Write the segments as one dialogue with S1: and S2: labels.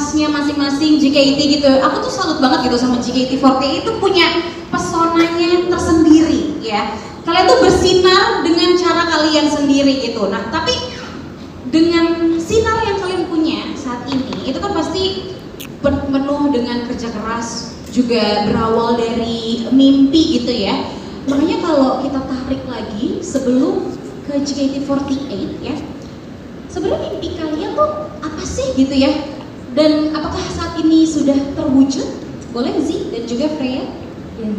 S1: khasnya masing-masing JKT gitu. Aku tuh salut banget gitu sama JKT48 itu punya pesonanya tersendiri ya. Kalian tuh bersinar dengan cara kalian sendiri gitu. Nah, tapi dengan sinar yang kalian punya saat ini, itu kan pasti penuh dengan kerja keras, juga berawal dari mimpi gitu ya. Makanya kalau kita tarik lagi sebelum ke JKT48 ya, sebenarnya mimpi kalian tuh apa sih gitu ya? Dan apakah saat ini sudah terwujud? Boleh Z dan juga Freya?
S2: Ya.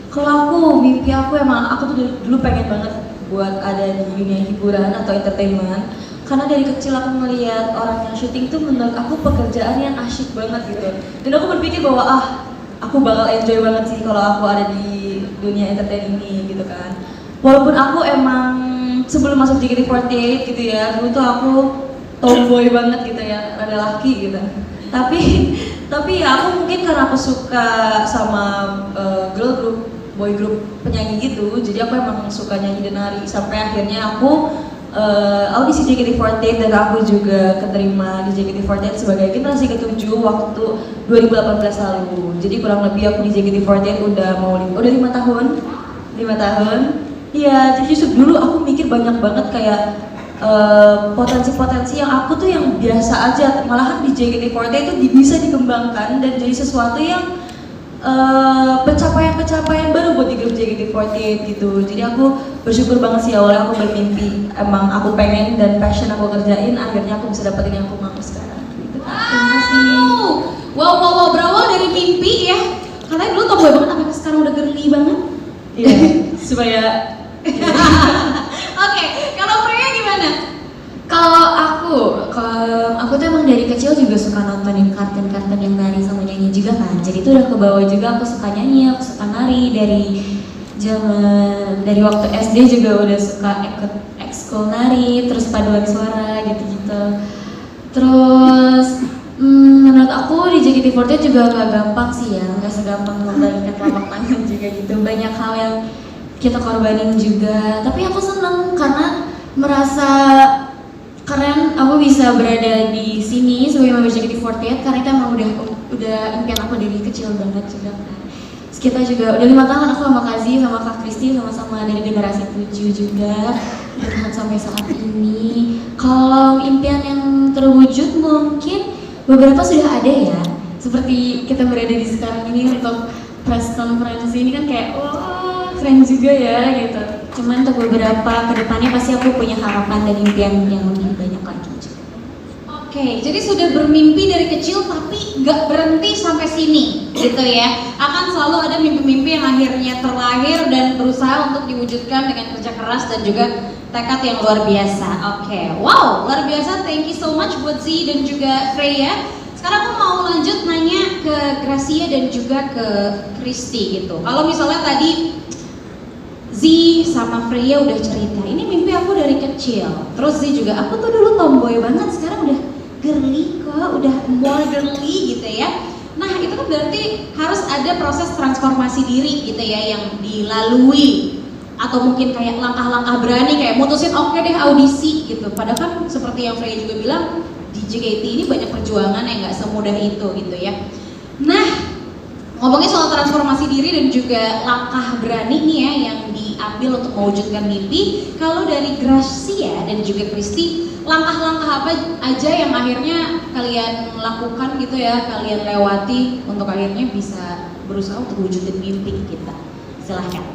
S2: Kalau aku, mimpi aku emang aku tuh dulu pengen banget buat ada di dunia hiburan atau entertainment. Karena dari kecil aku melihat orang yang syuting tuh menurut aku pekerjaan yang asyik banget gitu. Dan aku berpikir bahwa aku bakal enjoy banget sih kalau aku ada di dunia entertain ini gitu kan. Walaupun aku emang sebelum masuk JKT48 gitu ya, dulu tuh aku tomboy banget gitu ya, rada laki gitu. Tapi ya aku mungkin karena aku suka sama girl group, boy group penyanyi gitu, jadi aku emang suka nyanyi dan nari sampai akhirnya aku audisi JKT48 dan aku juga keterima di JKT48 sebagai generasi ke-7 waktu 2018 lalu. Jadi kurang lebih aku di JKT48 udah 5 tahun. 5 tahun. Iya, jadi justru dulu aku mikir banyak banget kayak potensi-potensi yang aku tuh yang biasa aja, malahan di JKT48 itu bisa dikembangkan dan jadi sesuatu yang pencapaian-pencapaian baru buat di grup JKT48 gitu. Jadi aku bersyukur banget sih awalnya aku bermimpi, emang aku pengen dan passion aku kerjain, akhirnya aku bisa dapetin yang aku mau sekarang gitu. Terima kasih.
S1: Wow, berawal dari mimpi ya. Katanya dulu tomboy banget, apakah sekarang udah girly banget?
S2: Iya, supaya
S1: Oke, kalau Freya gimana?
S3: Kalau aku tuh emang dari kecil juga suka nontonin kartun-kartun yang nari sama nyanyi juga kan. Jadi itu udah kebawa juga, aku suka nyanyi, aku suka nari dari waktu SD juga udah suka ikut ekskul nari, terus paduan suara gitu-gitu. Terus menurut aku di JKT48 juga gak gampang sih ya, gak segampang membagikan telapak tangan juga gitu. Banyak hal yang kita korbanin juga, tapi aku seneng karena merasa keren aku bisa berada di sini sebagai member JKT48 karena itu emang udah impian aku dari kecil banget juga kan. Terus kita juga udah 5 tahun aku sama Kazi sama Kak Kristi sama-sama dari generasi 7 juga bertahan sampai saat ini. Kalau impian yang terwujud mungkin beberapa sudah ada ya, seperti kita berada di sekarang ini untuk press conference ini kan kayak keren juga ya gitu. Cuman untuk beberapa kedepannya pasti aku punya harapan dan impian yang lebih banyak lagi juga.
S1: Oke, jadi sudah bermimpi dari kecil tapi gak berhenti sampai sini gitu ya. Akan selalu ada mimpi-mimpi yang akhirnya terlahir dan berusaha untuk diwujudkan dengan kerja keras dan juga tekad yang luar biasa. Oke, wow, luar biasa. Thank you so much buat Z dan juga Freya. Sekarang aku mau lanjut nanya ke Gracia dan juga ke Kristi gitu. Kalau misalnya tadi Z sama Freya udah cerita, ini mimpi aku dari kecil. Terus Z juga, aku tuh dulu tomboy banget, sekarang udah girly kok, udah more girly gitu ya. Nah itu kan berarti harus ada proses transformasi diri gitu ya yang dilalui. Atau mungkin kayak langkah-langkah berani kayak mutusin oke deh audisi gitu. Padahal kan seperti yang Freya juga bilang, di JKT ini banyak perjuangan yang gak semudah itu gitu ya. Nah ngomongin soal transformasi diri dan juga langkah berani nih ya yang diambil untuk mewujudkan mimpi. Kalau dari Gracia dan juga Kristi, langkah-langkah apa aja yang akhirnya kalian lakukan gitu ya, kalian lewati untuk akhirnya bisa berusaha untuk wujudin mimpi kita? Silahkan.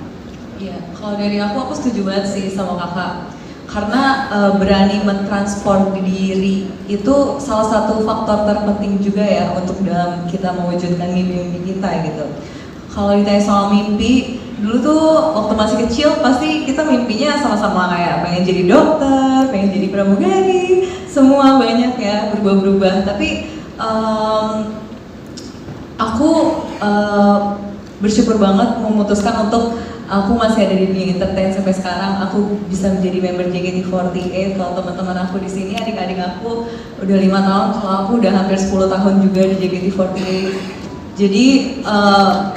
S2: Iya, kalau dari aku setuju banget sih sama kakak. Karena berani mentransform diri itu salah satu faktor terpenting juga ya untuk dalam kita mewujudkan mimpi-mimpi kita gitu. Kalau ditanya soal mimpi, dulu tuh waktu masih kecil pasti kita mimpinya sama-sama kayak pengen jadi dokter, pengen jadi pramugari, semua banyak ya berubah-berubah. Tapi aku bersyukur banget memutuskan untuk aku masih ada di dunia entertain sampai sekarang. Aku bisa menjadi member JKT48. Kalau teman-teman aku di sini, adik-adik aku udah 5 tahun, kalau aku udah hampir 10 tahun juga di JKT48. Jadi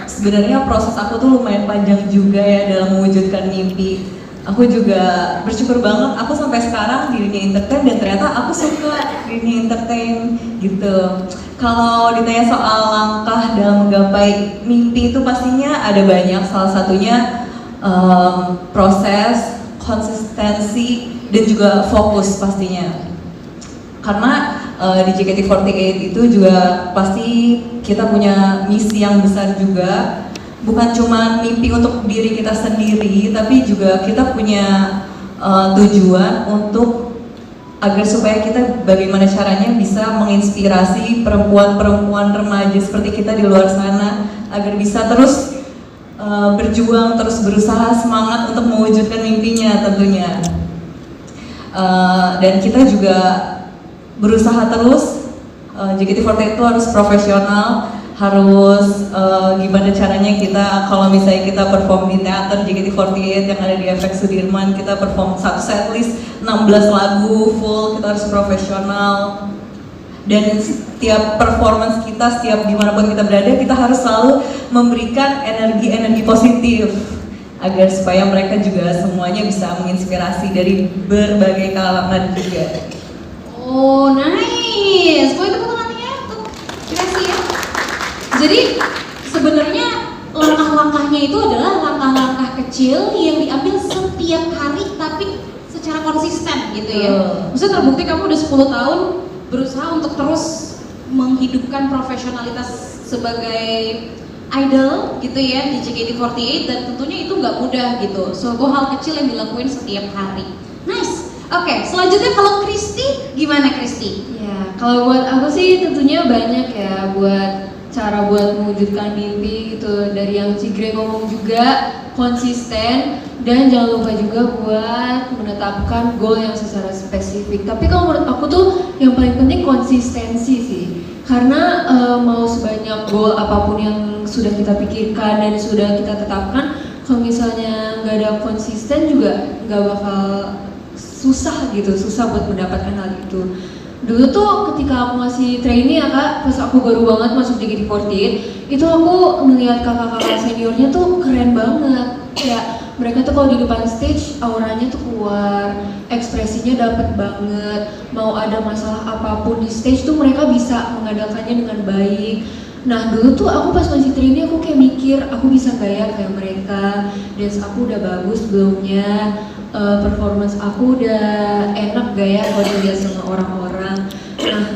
S2: sebenarnya proses aku tuh lumayan panjang juga ya dalam mewujudkan mimpi.
S4: Aku juga bersyukur banget aku sampai sekarang di dunia entertain dan ternyata aku suka di dunia entertain gitu. Kalau ditanya soal langkah dalam menggapai mimpi itu pastinya ada banyak, salah satunya proses, konsistensi, dan juga fokus pastinya. Karena di JKT48 itu juga pasti kita punya misi yang besar juga. Bukan cuma mimpi untuk diri kita sendiri, tapi juga kita punya tujuan untuk agar supaya kita bagaimana caranya bisa menginspirasi perempuan-perempuan remaja seperti kita di luar sana agar bisa terus berjuang, terus berusaha semangat untuk mewujudkan mimpinya tentunya. Dan kita juga berusaha terus, JKT48 itu harus profesional, harus gimana caranya kita kalau misalnya kita perform di teater JKT48 yang ada di FX Sudirman, kita perform satu setlist 16 lagu full, kita harus profesional. Dan setiap performance kita, setiap dimanapun kita berada, kita harus selalu memberikan energi-energi positif agar supaya mereka juga semuanya bisa menginspirasi dari berbagai kalangan juga.
S1: Oh, nice. Boleh tepuk tangan ya untuk Gracie ya. Jadi sebenarnya langkah-langkahnya itu adalah langkah-langkah kecil yang diambil setiap hari tapi secara konsisten gitu ya. Maksudnya terbukti kamu udah 10 tahun berusaha untuk terus menghidupkan profesionalitas sebagai idol gitu ya di JKT48 dan tentunya itu nggak mudah gitu. Sebuah hal kecil yang dilakuin setiap hari. Nice. Oke, selanjutnya kalau Kristi, gimana Kristi?
S3: Ya, kalau buat aku sih tentunya banyak ya cara buat mewujudkan mimpi gitu. Dari yang Cigre ngomong juga, konsisten, dan jangan lupa juga buat menetapkan goal yang secara spesifik. Tapi kalau menurut aku tuh yang paling penting konsistensi sih. Karena mau sebanyak goal apapun yang sudah kita pikirkan dan sudah kita tetapkan, kalau misalnya nggak ada konsisten juga nggak bakal susah gitu, susah buat mendapatkan hal itu. Dulu tuh ketika aku masih trainee ya kak, pas aku baru banget masuk JKT48, itu aku melihat kakak-kakak seniornya tuh keren banget. Ya mereka tuh kalau di depan stage auranya tuh keluar, ekspresinya dapet banget. Mau ada masalah apapun di stage tuh mereka bisa mengadakannya dengan baik. Nah dulu tuh aku pas masih trainee aku kayak mikir aku bisa gak ya kayak mereka, dance aku udah bagus belumnya, performance aku udah enak gak ya kalau dilihat sama orang-orang. Nah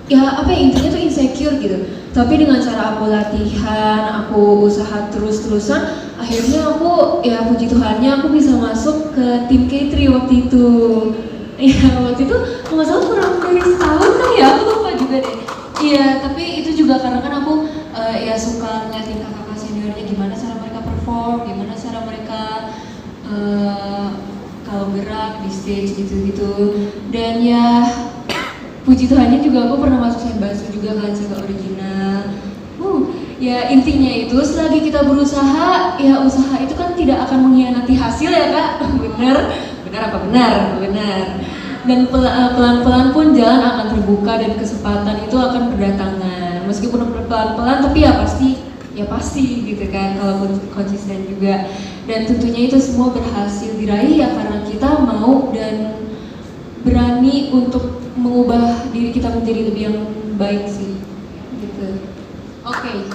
S3: ya apa ya, intinya tuh insecure gitu. Tapi dengan cara aku latihan, aku usaha terus-terusan, akhirnya aku ya puji Tuhannya aku bisa masuk ke tim K3 waktu itu. Ya waktu itu kalau nggak salah kurang dari setahun kan ya, aku lupa juga deh. Iya, tapi itu juga karena kan aku ya suka ngeliatin kakak-kakak seniornya gimana cara mereka perform, gimana cara mereka kalau gerak di stage gitu-gitu. Dan ya puji Tuhannya juga aku pernah masuk Senbatsu juga kan, Saga Original. Ya intinya itu selagi kita berusaha, ya usaha itu kan tidak akan mengkhianati hasil ya kak. Bener apa benar? Benar. Dan pelan-pelan pun jalan akan terbuka dan kesempatan itu akan berdatangan. Meskipun pelan-pelan tapi ya pasti gitu kan kalau konsisten juga. Dan tentunya itu semua berhasil diraih ya karena kita mau dan berani untuk mengubah diri kita menjadi lebih yang baik sih gitu.
S1: Oke.